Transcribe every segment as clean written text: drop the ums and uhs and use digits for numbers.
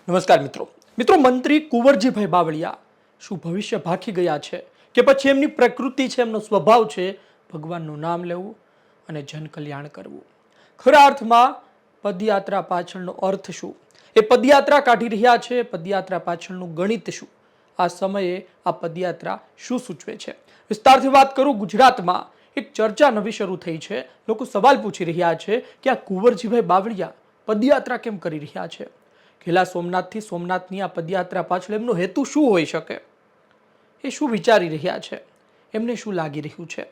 નમસ્કાર મિત્રો મંત્રી કુંવરજીભાઈ બાવળિયા શું ભવિષ્ય ભાખી ગયા છે કે પછી એમની પ્રકૃતિ છે, એમનો સ્વભાવ છે ભગવાનનું નામ લેવું અને જનકલ્યાણ કરવું? ખરા અર્થમાં પદયાત્રા પાછળનો અર્થ શું? એ પદયાત્રા કાઢી રહ્યા છે, પદયાત્રા પાછળનું ગણિત શું? આ સમયે આ પદયાત્રા શું સૂચવે છે? વિસ્તારથી વાત કરું, ગુજરાતમાં એક ચર્ચા નવી શરૂ થઈ છે. લોકો સવાલ પૂછી રહ્યા છે કે આ કુંવરજીભાઈ બાવળિયા પદયાત્રા કેમ કરી રહ્યા છે? ઘેલા સોમનાથથી સોમનાથની આ પદયાત્રા પાછળ એમનો હેતુ શું હોઈ શકે? એ શું વિચારી રહ્યા છે? એમને શું લાગી રહ્યું છે?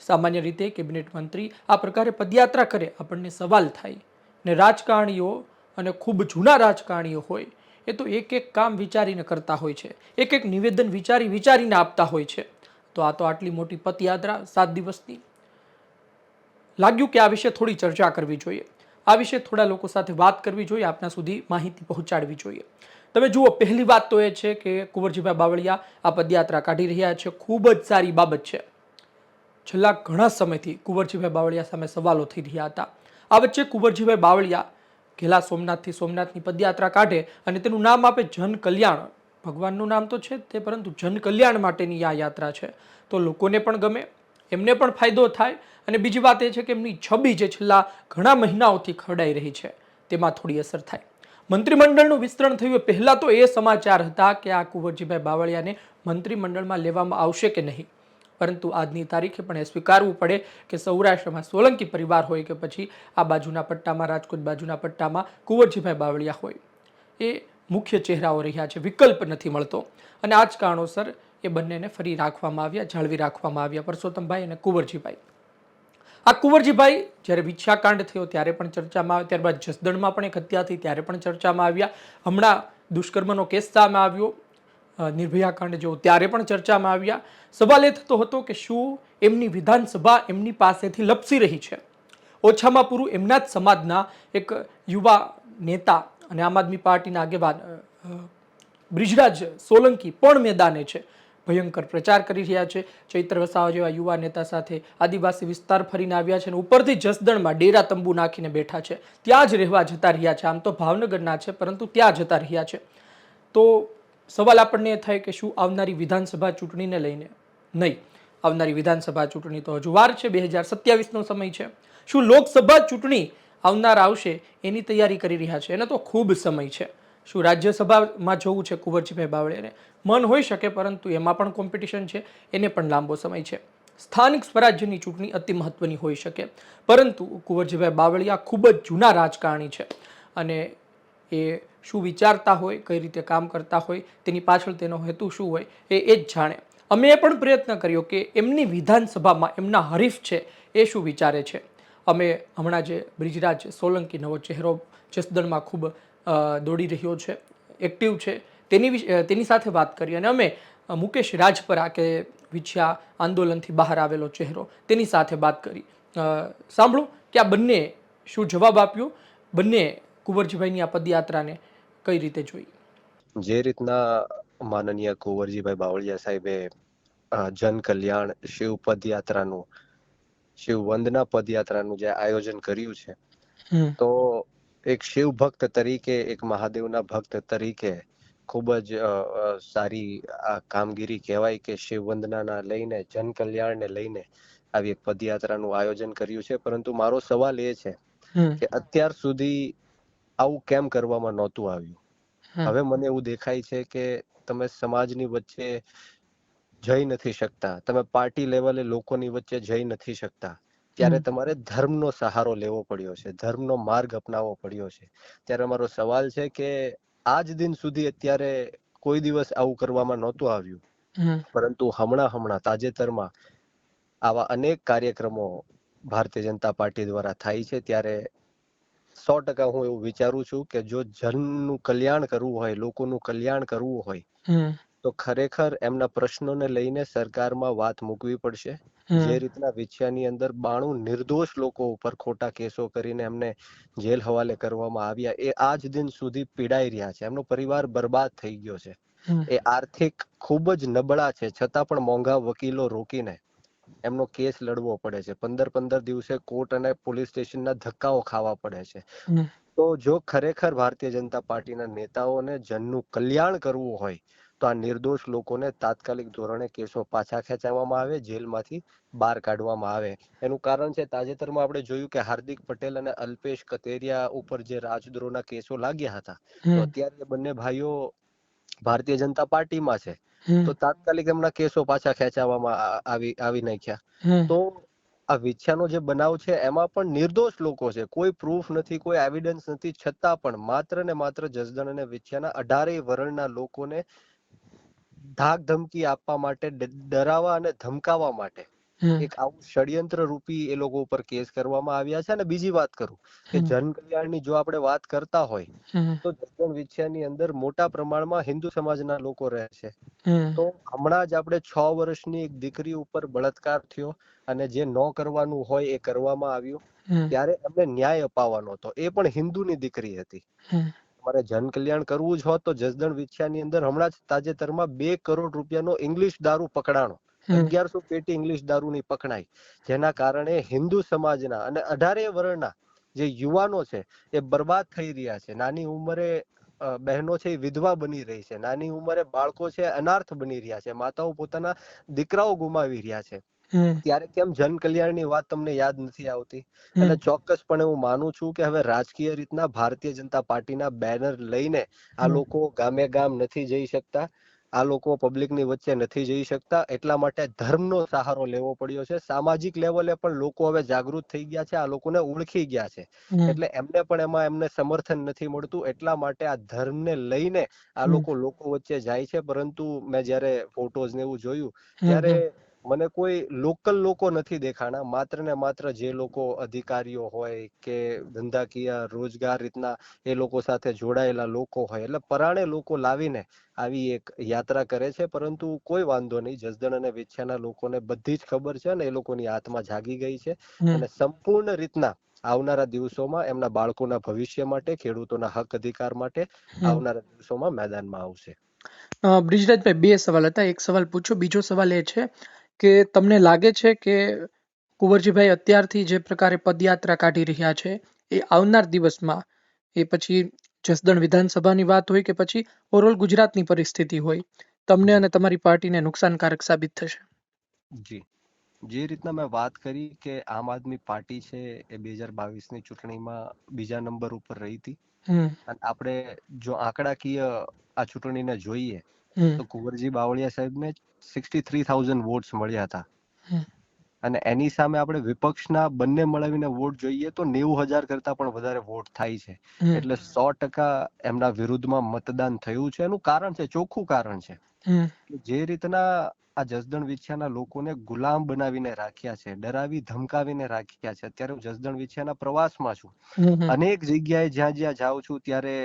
સામાન્ય રીતે કેબિનેટ મંત્રી આ પ્રકારે પદયાત્રા કરે આપણને સવાલ થાય. ને રાજકારણીઓ અને ખૂબ જૂના રાજકારણીઓ હોય એ તો એક એક કામ વિચારીને કરતા હોય છે, એક એક નિવેદન વિચારીને આપતા હોય છે. તો આ તો આટલી મોટી પદયાત્રા 7 દિવસની, લાગ્યું કે આ વિશે થોડી ચર્ચા કરવી જોઈએ, આ વિશે થોડા લોકો સાથે વાત કરવી જોઈએ, આપના સુધી માહિતી પહોંચાડવી જોઈએ. તમે જુઓ, પહેલી વાત તો એ છે કે કુંવરજીભાઈ બાવળિયા આ પદયાત્રા કાઢી રહ્યા છે, ખૂબ જ સારી બાબત છે. છેલ્લા ઘણા સમયથી કુંવરજીભાઈ બાવળિયા સામે સવાલો થઈ રહ્યા હતા. આ વચ્ચે કુંવરજીભાઈ બાવળિયા ઘેલા સોમનાથથી સોમનાથની પદયાત્રા કાઢે અને તેનું નામ આપે જન કલ્યાણ. ભગવાનનું નામ તો છે તે, પરંતુ જન કલ્યાણ માટેની આ યાત્રા છે. તો લોકોને પણ ગમે, એમને પણ ફાયદો થાય. અને બીજી વાત એ છે કે એમની છબી જે છેલ્લા ઘણા મહિનાઓથી ખરડાઈ રહી છે તેમાં થોડી અસર થાય. મંત્રીમંડળનું વિસ્તરણ થયું પહેલા તો એ સમાચાર હતા કે આ કુંવરજીભાઈ બાવળિયાને મંત્રીમંડળમાં લેવામાં આવશે કે નહીં. પરંતુ આજની તારીખે પણ એ સ્વીકારવું પડે કે સૌરાષ્ટ્રમાં સોલંકી પરિવાર હોય કે પછી આ બાજુના પટ્ટામાં, રાજકોટ બાજુના પટ્ટામાં કુંવરજીભાઈ બાવળિયા હોય, એ મુખ્ય ચહેરાઓ રહ્યા છે, વિકલ્પ નથી મળતો. અને આ જ કારણોસર એ બંનેને ફરી રાખવામાં આવ્યા, જાળવી રાખવામાં આવ્યા, પરસોત્તમભાઈ અને કુંવરજીભાઈ. આ કુંવરજીભાઈ જ્યારે વિછ્યાકાંડ થયો ત્યારે પણ ચર્ચામાં આવ્યા, ત્યારબાદ જસદણમાં પણ એક હત્યા થઈ ત્યારે પણ ચર્ચામાં આવ્યા, હમણાં દુષ્કર્મનો કેસ સામે આવ્યો, નિર્ભયા કાંડ જેવો, ત્યારે પણ ચર્ચામાં આવ્યા. સવાલ એ થતો હતો કે શું એમની વિધાનસભા એમની પાસેથી લપસી રહી છે? ઓછામાં પૂરું એમના જ સમાજના એક યુવા નેતા અને આમ આદમી પાર્ટીના આગેવાન બ્રિજરાજ સોલંકી પણ મેદાને છે, ભયંકર પ્રચાર કરી રહ્યા છે. ચૈત્ર વસાવા જેવા યુવા નેતા સાથે આદિવાસી વિસ્તાર ફરીને આવ્યા છે અને ઉપરથી જસદણમાં ડેરા તંબુ નાખીને બેઠા છે, ત્યાં જ રહેવા જતા રહ્યા છે. આમ તો ભાવનગરના છે પરંતુ ત્યાં જતા રહ્યા છે. તો સવાલ આપણને એ થાય કે શું આવનારી વિધાનસભા ચૂંટણીને લઈને? નહીં, આવનારી વિધાનસભા ચૂંટણી તો હજુ વાર છે, 2027નો સમય છે. શું લોકસભા ચૂંટણી આવશે એની તૈયારી કરી રહ્યા છે? એનો તો ખૂબ સમય છે. શું રાજ્યસભામાં જવું છે કુંવરજીભાઈ બાવળિયાને? મન હોઈ શકે, પરંતુ એમાં પણ કોમ્પિટિશન છે, એને પણ લાંબો સમય છે. સ્થાનિક સ્વરાજ્યની ચૂંટણી અતિ મહત્વની હોઈ શકે, પરંતુ કુંવરજીભાઈ બાવળિયા ખૂબ જ જૂના રાજકારણી છે અને એ શું વિચારતા હોય, કઈ રીતે કામ કરતા હોય, તેની પાછળ તેનો હેતુ શું હોય એ જ જાણે. અમે એ પણ પ્રયત્ન કર્યો કે એમની વિધાનસભામાં એમના હરીફ છે એ શું વિચારે છે. અમે હમણાં જે બ્રિજરાજ સોલંકી, નવો ચહેરો જસદણમાં ખૂબ દોડી રહ્યો છે, એક્ટિવ છે, તેની સાથે વાત કરી. અને અમે મુકેશ રાજપરા કે વિછ્યા આંદોલનથી બહાર આવેલો ચહેરો, તેની સાથે વાત કરી. સાંભળો કે આ બંને શું જવાબ આપ્યો, બંને કુંવરજીભાઈની આ પદયાત્રાને કઈ રીતે જોઈ. જે રીતના માનનીય કુંવરજીભાઈ બાવળિયા સાહેબે જન કલ્યાણ શિવ પદયાત્રાનું, શિવ વંદના પદયાત્રાનું જે આયોજન કર્યું છે, તો એક શિવ ભક્ત તરીકે, એક મહાદેવના ભક્ત તરીકે ખૂબ જ સારી આ કામગીરી કહેવાય કે શિવ વંદનાના લઈને, જન કલ્યાણને લઈને આવી એક પદયાત્રાનું આયોજન કર્યું છે. પરંતુ મારો સવાલ એ છે કે અત્યાર સુધી આવું કેમ કરવામાં નહોતું આવ્યું? હવે મને એવું દેખાય છે કે તમે સમાજની વચ્ચે જઈ નથી શકતા, તમે પાર્ટી લેવલે લોકોની વચ્ચે જઈ નથી શકતા, ત્યારે તમારે ધર્મનો સહારો લેવો પડ્યો છે, ધર્મનો માર્ગ અપનાવવો પડ્યો છે. ત્યારે મારો સવાલ છે કે આજ દિન સુધી અત્યારે કોઈ દિવસ આવું કરવામાં નહોતું આવ્યું, પરંતુ હમણાં તાજેતરમાં આવા અનેક કાર્યક્રમો ભારતીય જનતા પાર્ટી દ્વારા થાય છે. ત્યારે 100% હું એવું વિચારું છું કે જો જનનું કલ્યાણ કરવું હોય, લોકોનું કલ્યાણ કરવું હોય, તો ખરેખર એમના પ્રશ્નોને લઈને સરકારમાં વાત મૂકવી પડશે. જે રીતના વિછ્યાની અંદર 92 નિર્દોષ લોકો ઉપર ખોટા કેસો કરીને એમને જેલ હવાલે કરવામાં આવ્યા, એ આજ દિન સુધી પીડાઈ રહ્યા છે, એમનો પરિવાર બરબાદ થઈ ગયો છે, એ આર્થિક ખૂબ જ નબળા છે, છતાં પણ મોંઘા વકીલો રોકીને એમનો કેસ લડવો પડે છે. 15 દિવસે કોર્ટ અને પોલીસ સ્ટેશનના ધક્કાઓ ખાવા પડે છે. તો જો ખરેખર ભારતીય જનતા પાર્ટીના નેતાઓને જનનું કલ્યાણ કરવું હોય તો આ નિર્દોષ લોકોને તાત્કાલિક ધોરણે કેસો પાછા ખેંચવામાં આવે, જેલમાંથી બહાર કાઢવામાં આવે. એનું કારણ છે, તાજેતરમાં આપણે જોયું કે હાર્દિક પટેલ અને અલ્પેશ કથેરિયા ઉપર જે રાજદ્રોહના કેસો લાગ્યા હતા, તો અત્યારે બંને ભાઈઓ ભારતીય જનતા પાર્ટીમાં છે, તો તાત્કાલિક એમના કેસો પાછા ખેંચાવવામાં આવી નાખ્યા. તો આ વિછ્યાનો જે બનાવ છે એમાં પણ નિર્દોષ લોકો છે, કોઈ પ્રૂફ નથી, કોઈ એવિડન્સ નથી, છતાં પણ માત્ર ને માત્ર જસદણ અને વિછ્યાના 18 વર્ણના લોકોને ધાક ધમકી આપવા માટે, ડરાવવા અને ધમકાવવા માટે એક આવું ષડયંત્ર રૂપી એ લોકો ઉપર કેસ કરવામાં આવ્યા છે. અને બીજી વાત કરું કે જન કલ્યાણની જો આપણે વાત કરતા હોય તો જસદણ વિછ્યાની અંદર મોટા પ્રમાણમાં હિન્દુ સમાજના લોકો રહે છે. તો હમણાં જ આપણે 6 વર્ષની એક દીકરી ઉપર બળાત્કાર થયો અને જે ન કરવાનું હોય એ કરવામાં આવ્યું, ત્યારે એમને ન્યાય અપાવવાનો હતો, એ પણ હિન્દુની દીકરી હતી. તમારે જન કલ્યાણ કરવું જ હોત તો જસદણ વિછ્યાની અંદર હમણાં જ તાજેતરમાં 2 કરોડ રૂપિયાનો ઇંગ્લિશ દારૂ પકડાણો, 1100 પેટી ઇંગ્લિશ દારૂની પકડાઈ, જેના કારણે હિન્દુ સમાજના અને 18 વર્ણના જે યુવાનો છે એ બરબાદ થઈ રહ્યા છે. નાની ઉંમરે બહેનો છે એ વિધવા બની રહી છે, નાની ઉંમરે બાળકો છે અનાર્થ બની રહ્યા છે, માતાઓ પોતાના દીકરાઓ ગુમાવી રહ્યા છે. ત્યારે કેમ જન કલ્યાણની વાત તમને યાદ નથી આવતી? અને ચોક્કસપણે હું માનું છું કે હવે રાજકીય રીતના ભારતીય જનતા પાર્ટીના બેનર લઈને આ લોકો ગામે ગામ નથી જઈ શકતા, આ લોકો પબ્લિકની વચ્ચે નથી જઈ શકતા, એટલા માટે ધર્મનો સહારો લેવો પડ્યો છે. સામાજિક લેવલે પણ લોકો હવે જાગૃત થઈ ગયા છે, આ લોકોને ઓળખી ગયા છે, એટલે એમને પણ એમને સમર્થન નથી મળતું, એટલા માટે આ ધર્મને લઈને આ લોકો વચ્ચે જાય છે. પરંતુ મેં જયારે ફોટોઝ ને એવું જોયું ત્યારે મને કોઈ લોકલ લોકો નથી દેખાણા, માત્ર ને માત્ર જે લોકો અધિકારીઓ હોય કે ધંધાકીય રોજગાર રીતના એ લોકો સાથે જોડાયેલા લોકો હોય, એટલે પરાણે લોકો લાવીને આવી એક યાત્રા કરે છે. પરંતુ કોઈ વાંધો નહીં, જસદણ અને વિછ્યાના લોકોને બધી જ ખબર છે અને એ લોકોની આત્મા જાગી ગઈ છે અને સંપૂર્ણ રીતના આવનારા દિવસોમાં એમના બાળકોના ભવિષ્ય માટે, ખેડૂતોના હક અધિકાર માટે આવનારા દિવસોમાં મેદાનમાં આવશે. બ્રિજરાજભાઈ, 2 સવાલ હતા, એક સવાલ પૂછો. બીજો સવાલ એ છે કે તમને લાગે છે કે કુંવરજીભાઈ અત્યારથી જે પ્રકારે પદયાત્રા કાઢી રહ્યા છે એ આવનાર દિવસમાં, એ પછી જસદણ વિધાનસભાની વાત હોય કે પછી ઓવરઓલ ગુજરાતની પરિસ્થિતિ હોય, તમને અને તમારી પાર્ટીને નુકસાનકારક સાબિત થશે? જી, જે રીતના મેં વાત કરી કે આમ આદમી પાર્ટી છે એ 2022ની ચૂંટણીમાં બીજા નંબર ઉપર રહી હતી, અને આપણે જો આંકડાકીય આ ચૂંટણીને જોઈએ તો કુંવરજી બાવળિયા સાહેબને 63,000 વોટ્સ મળ્યા હતા, અને એની સામે આપણે વિપક્ષના બંને મળાવીને વોટ જોઈએ તો 90,000 કરતા પણ વધારે વોટ થાય છે. એટલે 100% એમના વિરુદ્ધમાં મતદાન થયું છે. એનું કારણ છે, ચોખ્ખું કારણ છે કે જે રીતના આ જસદણ વિછ્યાના લોકોને ગુલામ બનાવીને રાખ્યા છે, ડરાવી ધમકાવીને રાખ્યા છે. અત્યારે હું જસદણ વિછ્યાના પ્રવાસમાં છું, અનેક જગ્યાએ જ્યાં જ્યાં જાઉં છું ત્યારે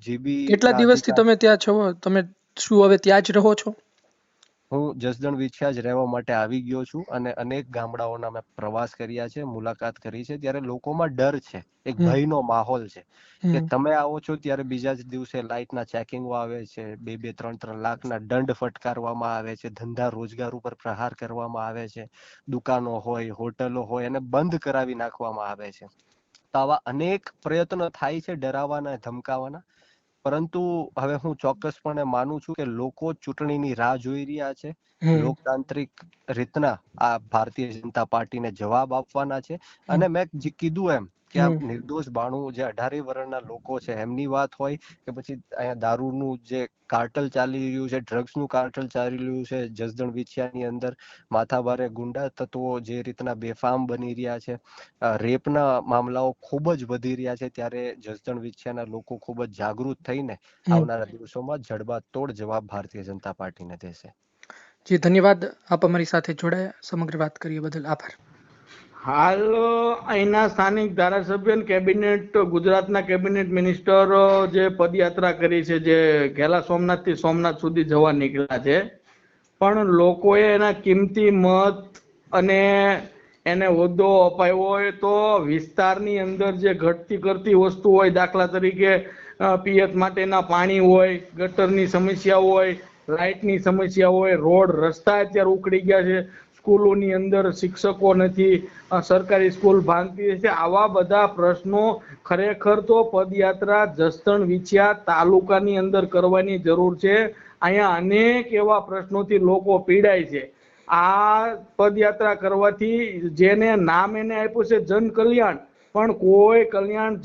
જીબી કેટલા દિવસથી તમે ત્યાં છો? તમે શું હવે ત્યાં જ રહો છો? હું જસદણ વિછ્યા જ રહેવા માટે આવી ગયો છું અને અનેક ગામડાઓના મેં પ્રવાસ કર્યા છે, મુલાકાત કરી છે. ત્યારે લોકોમાં ડર છે, એક ભયનો માહોલ છે કે તમે આવો છો ત્યારે બીજા જ દિવસે લાઇટના ચેકિંગો આવે છે, 2-2, 3-3 લાખના દંડ ફટકારવામાં આવે છે, ધંધા રોજગાર ઉપર પ્રહાર કરવામાં આવે છે, દુકાનો હોય, હોટલો હોય એને બંધ કરાવી નાખવામાં આવે છે. તો આવા અનેક પ્રયત્નો થાય છે ડરાવવાના, ધમકાવવાના. પરંતુ હવે હું ચોક્કસપણે માનું છું કે લોકો ચૂંટણીની રાહ જોઈ રહ્યા છે, લોકતાંત્રિક રીતના આ ભારતીય જનતા પાર્ટીને જવાબ આપવાના છે. અને મેં કીધું એમ કે આ નિર્દોષ 92 જે 18 વર્ષના લોકો છે એમની વાત હોય કે પછી અહીંયા દારૂનું જે કાર્ટલ ચાલી રહ્યું છે, ડ્રગ્સનું કાર્ટલ ચાલી રહ્યું છે, જસદણ વિછ્યાની અંદર માથાભારે ગુંડા તત્વો જે રીતના બેફામ બની રહ્યા છે, રેપના મામલાઓ ખૂબ જ વધી રહ્યા છે, ત્યારે જસદણ વિછ્યાના લોકો ખૂબ જ જાગૃત થઈને આવનારા દિવસોમાં જડબાતોડ જવાબ ભારતીય જનતા પાર્ટીને દેશે. જી ધન્યવાદ, આપ અમારી સાથે જોડાયા, સમગ્ર વાત કરીએ બદલ આભાર. હાલ અહીંના સ્થાનિક ધારાસભ્ય કેબિનેટ, ગુજરાતના કેબિનેટ મિનિસ્ટર જે પદયાત્રા કરી છે, જે ઘેલા સોમનાથથી સોમનાથ સુધી જવા નીકળ્યા છે, પણ લોકોએ એના કિંમતી મત અને એને હોદ્દો અપાયો હોય તો વિસ્તારની અંદર જે ઘટતી કરતી વસ્તુ હોય, દાખલા તરીકે પિયત માટેના પાણી હોય, ગટરની સમસ્યા હોય, લાઇટની સમસ્યા હોય, રોડ રસ્તા અત્યારે ઉખડી ગયા છે, સ્કૂલોની અંદર શિક્ષકો નથી, સરકારી સ્કૂલ ભાંગતી છે. આવા બધા પ્રશ્નો ખરેખર તો પદયાત્રા જસદણ વિછિયા તાલુકાની અંદર કરવાની જરૂર છે. અહીંયા અનેક એવા પ્રશ્નોથી લોકો પીડાય છે. આ પદયાત્રા કરવાથી જેને નામ એને આપ્યું છે જન કલ્યાણ, પણ કોઈ કલ્યાણ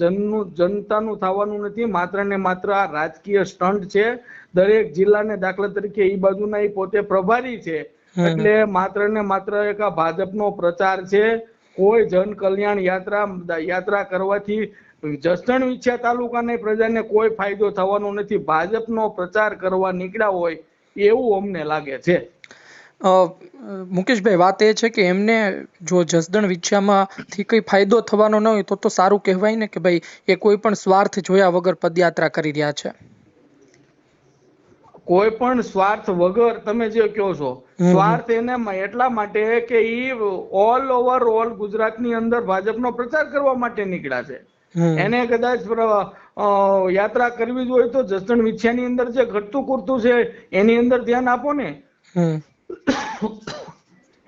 જનતાનું થવાનું નથી. માત્ર ને માત્ર આ રાજકીય સ્ટન્ટ છે. દરેક જિલ્લાને દાખલા તરીકે એ બાજુના એ પોતે પ્રભારી છે, એટલે માત્ર ને માત્ર એક આ ભાજપનો પ્રચાર છે. કોઈ જન કલ્યાણ યાત્રા કરવાથી જસદણ વિછિયા તાલુકાની પ્રજાને કોઈ ફાયદો થવાનો નથી. ભાજપનો પ્રચાર કરવા નીકળ્યા હોય એવું અમને લાગે છે. મુકેશભાઈ, વાત એ છે કે એમને જો જસદણ વિછિયામાંથી કઈ ફાયદો થવાનો ન હોય તો સારું કહેવાય ને કે ભાઈ એ કોઈ પણ સ્વાર્થ જોયા વગર પદયાત્રા કરી રહ્યા છે. કોઈ પણ સ્વાર્થ વગર, તમે જે કહો છો સ્વાર્થ એને એટલા માટે કે ઈ ઓલ ગુજરાતની અંદર ભાજપનો પ્રચાર કરવા માટે નીકળ્યા છે. એને કદાચ યાત્રા કરવી જ હોય તો જસદણ વિછિયાની અંદર જે ઘટતું કૂરતું છે એની અંદર ધ્યાન આપો ને.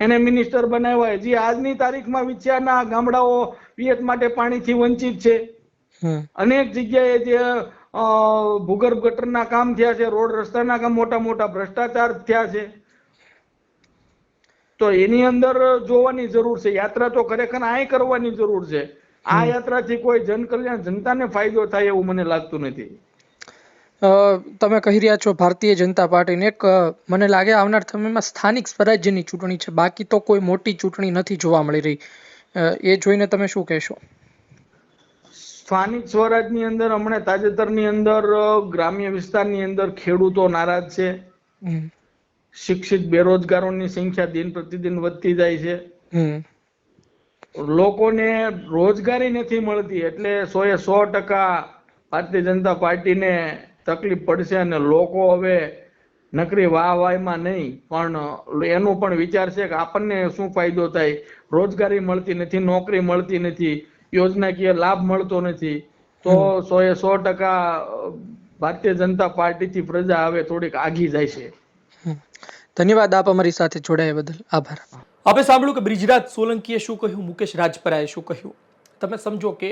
એને મિનિસ્ટર બનાવ્યા. જે આજની તારીખમાં વિછિયાના ગામડાઓ પિયત માટે પાણીથી વંચિત છે. અનેક જગ્યાએ જે ભૂગર્ભ ગટરના કામ થયા છે, રોડ રસ્તાના કામ, મોટા મોટા ભ્રષ્ટાચાર થયા છે. તો એની અંદર જોવાની જરૂર છે. યાત્રા તો ખરેખર આ કરવાની જરૂર છે. આ યાત્રાથી કોઈ જનકલ્યાણ, જનતાને ફાયદો થાય એવું મને લાગતું નથી. તમે કહી રહ્યા છો ભારતીય જનતા પાર્ટીને, એક મને લાગે આવનાર સમયમાં સ્થાનિક સ્વરાજ્યની ચૂંટણી છે, બાકી તો કોઈ મોટી ચૂંટણી નથી જોવા મળી રહી. એ જોઈને તમે શું કહેશો? સ્થાનિક સ્વરાજની અંદર હમણાં તાજેતરની અંદર ગ્રામ્ય વિસ્તારની અંદર ખેડૂતો નારાજ છે. શિક્ષિત બેરોજગારોની સંખ્યા દિન પ્રતિદિન વધતી જાય છે. લોકોને રોજગારી નથી મળતી, એટલે 100% ભારતીય જનતા પાર્ટીને તકલીફ પડશે. અને લોકો હવે નકરી વાહવાહીમાં નહીં, પણ એનું પણ વિચાર છે કે આપણને શું ફાયદો થાય. રોજગારી મળતી નથી, નોકરી મળતી નથી, યોજનાકીય લાભ મળતો નથી, તો 100% ભારતીય જનતા પાર્ટીથી પ્રજા હવે થોડીક આગી જાય છે. ધન્યવાદ આપ અમારી સાથે જોડાયા બદલ. આભાર. આપણે સાંભળ્યું કે બ્રિજરાજ સોલંકીએ શું કહ્યું, મુકેશ રાજપરાએ શું કહ્યું. તમે સમજો કે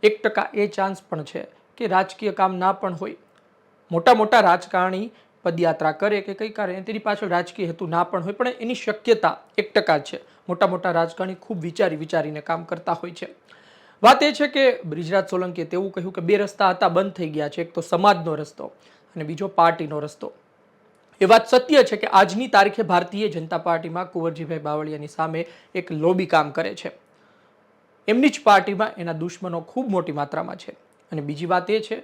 1% એ ચાન્સ પણ છે કે રાજકીય કામ ના પણ હોય, મોટા મોટા રાજકારણી પદયાત્રા કરે કે કંઈ કરે તેની પાછળ રાજકીય હેતુ ના પણ હોય, પણ એની શક્યતા 1% છે. મોટા મોટા રાજકારણી ખૂબ વિચારીને કામ કરતા હોય છે. વાત એ છે કે બ્રિજરાજ સોલંકીએ તેવું કહ્યું કે 2 રસ્તા હતા, બંધ થઈ ગયા છે. એક તો સમાજનો રસ્તો અને બીજો પાર્ટીનો રસ્તો. એ વાત સત્ય છે કે આજની તારીખે ભારતીય જનતા પાર્ટીમાં કુંવરજીભાઈ બાવળિયાની સામે એક લોબી કામ કરે છે. એમની જ પાર્ટીમાં એના દુશ્મનો ખૂબ મોટી માત્રામાં છે. અને બીજી વાત એ છે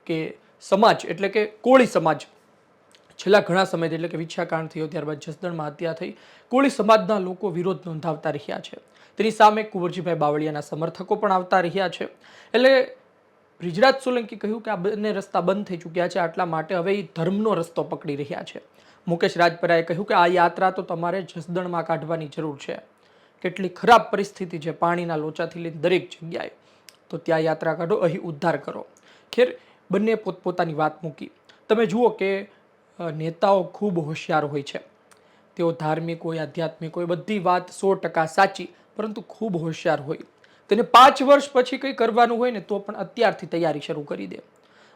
કે સમાજ એટલે કે કોળી સમાજ છેલ્લા ઘણા સમયથી, એટલે કે વિછિયાકાંડ થયો ત્યારબાદ જસદણમાં હત્યા થઈ, કોળી સમાજના લોકો વિરોધ નોંધાવતા રહ્યા છે. તેની સામે કુંવરજીભાઈ બાવળિયાના સમર્થકો પણ આવતા રહ્યા છે. એટલે બ્રિજરાજ સોલંકી કહ્યું કે આ બંને રસ્તા બંધ થઈ ચૂક્યા છે, આટલા માટે હવે એ ધર્મનો રસ્તો પકડી રહ્યા છે. મુકેશ રાજપરાએ કહ્યું કે આ યાત્રા તો તમારે જસદણમાં કાઢવાની જરૂર છે. કેટલી ખરાબ પરિસ્થિતિ છે, પાણીના લોચાથી લઈને દરેક જગ્યાએ, તો ત્યાં યાત્રા કાઢો, અહીં ઉદ્ધાર કરો. ખેર બંને પોતપોતાની વાત મૂકી. તમે જુઓ કે નેતાઓ ખૂબ હોશિયાર હોય છે. તેઓ ધાર્મિક હોય, આધ્યાત્મિક હોય, બધી વાત 100% સાચી, પરંતુ ખૂબ હોશિયાર હોય. તેને 5 વર્ષ પછી કંઈ કરવાનું હોય ને તો પણ અત્યારથી તૈયારી શરૂ કરી દે.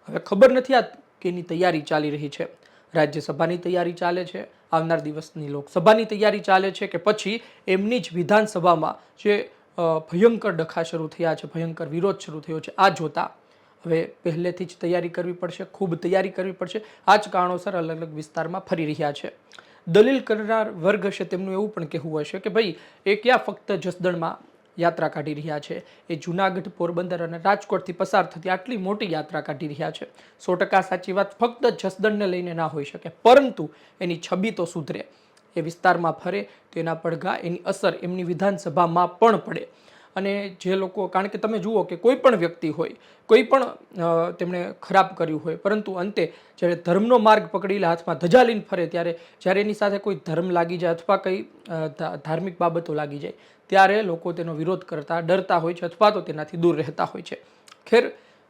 હવે ખબર નથી આ કે એની તૈયારી ચાલી રહી છે, રાજ્યસભાની તૈયારી ચાલે છે, આવનાર દિવસની લોકસભાની તૈયારી ચાલે છે, કે પછી એમની જ વિધાનસભામાં જે ભયંકર ડખા શરૂ થયા છે, ભયંકર વિરોધ શરૂ થયો છે, આ જોતા હવે પહેલેથી જ તૈયારી કરવી પડશે, ખૂબ તૈયારી કરવી પડશે. આ જ કારણોસર અલગ અલગ વિસ્તારમાં ફરી રહ્યા છે. દલીલ કરનાર વર્ગ હશે તેમનું એવું પણ કહેવું હશે કે ભાઈ એ ક્યાં ફક્ત જસદણમાં યાત્રા કાઢી રહ્યા છે, એ જુનાગઢ, પોરબંદર અને રાજકોટથી પસાર થતી આટલી મોટી યાત્રા કાઢી રહ્યા છે. 100% સાચી વાત ફક્ત જસદણને લઈને ના હોઈ શકે, પરંતુ એની છબી તો સુધરે. એ વિસ્તારમાં ફરે તો એના પડઘા, એની અસર એમની વિધાનસભામાં પણ પડે. અને જે લોકો, કારણ કે તમે જુઓ કે કોઈ પણ વ્યક્તિ હોય, કોઈ પણ તેમણે ખરાબ કર્યું હોય, પરંતુ અંતે જ્યારે ધર્મનો માર્ગ પકડીને હાથમાં ધજા લઈને ફરે, જ્યારે એની સાથે કોઈ ધર્મ લાગી જાય અથવા કંઈ ધાર્મિક બાબતો લાગી જાય, ત્યારે લોકો તેનો વિરોધ કરતા ડરતા હોય છે અથવા તો તેનાથી દૂર રહેતા હોય છે. ખેર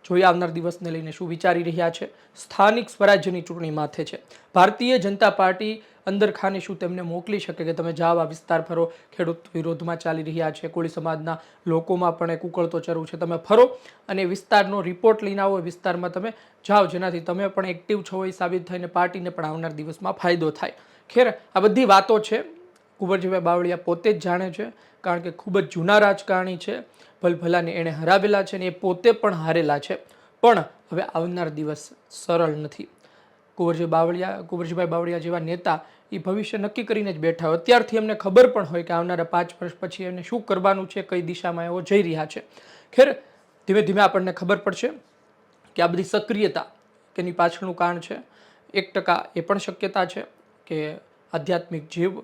જોઈએ આવનાર દિવસને લઈને શું વિચારી રહ્યા છે. સ્થાનિક સ્વરાજ્યની ચૂંટણી માથે છે. ભારતીય જનતા પાર્ટી અંદર ખાને શું તેમને મોકલી શકે કે તમે જાઓ આ વિસ્તાર ફરો, ખેડૂત વિરોધમાં ચાલી રહ્યા છે, કોળી સમાજના લોકોમાં પણ એક ઉકળતો ચરુ છે, તમે ફરો અને વિસ્તારનો રિપોર્ટ લઈને આવો, વિસ્તારમાં તમે જાઓ, જેનાથી તમે પણ એક્ટિવ છો એ સાબિત થઈને પાર્ટીને પણ આવનાર દિવસમાં ફાયદો થાય. ખેર આ બધી વાતો છે કુંવરજીભાઈ બાવળિયા પોતે જ જાણે છે, કારણ કે ખૂબ જ જૂના રાજકારણી છે. ભલભલાને એણે હરાવેલા છે ને એ પોતે પણ હારેલા છે. પણ હવે આવનાર દિવસ સરળ નથી. કુંવરજીભાઈ બાવળિયા જેવા નેતા એ ભવિષ્ય નક્કી કરીને જ બેઠા હોય. અત્યારથી એમને ખબર પણ હોય કે આવનારા 5 વર્ષ પછી એમને શું કરવાનું છે, કઈ દિશામાં એઓ જઈ રહ્યા છે. ખેર ધીમે ધીમે આપણને ખબર પડશે કે આ બધી સક્રિયતા કે એની પાછળનું કારણ છે. 1% એ પણ શક્યતા છે કે આધ્યાત્મિક જીવ,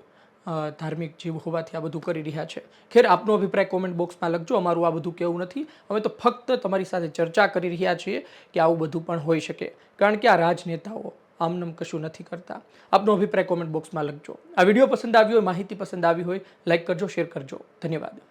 ધાર્મિક જીવ હોવાથી આ બધું કરી રહ્યા છે. ખેર આપનો અભિપ્રાય કોમેન્ટ બોક્સમાં લખજો. અમારું આ બધું કહેવું નથી, અમે તો ફક્ત તમારી સાથે ચર્ચા કરી રહ્યા છીએ કે આવું બધું પણ હોઈ શકે, કારણ કે આ રાજનેતાઓ આમનામ કશું નથી કરતા. આપનો અભિપ્રાય કોમેન્ટ બોક્સમાં લખજો. આ વિડીયો પસંદ આવ્યો હોય, માહિતી પસંદ આવી હોય, લાઈક કરજો, શેર કરજો. ધન્યવાદ.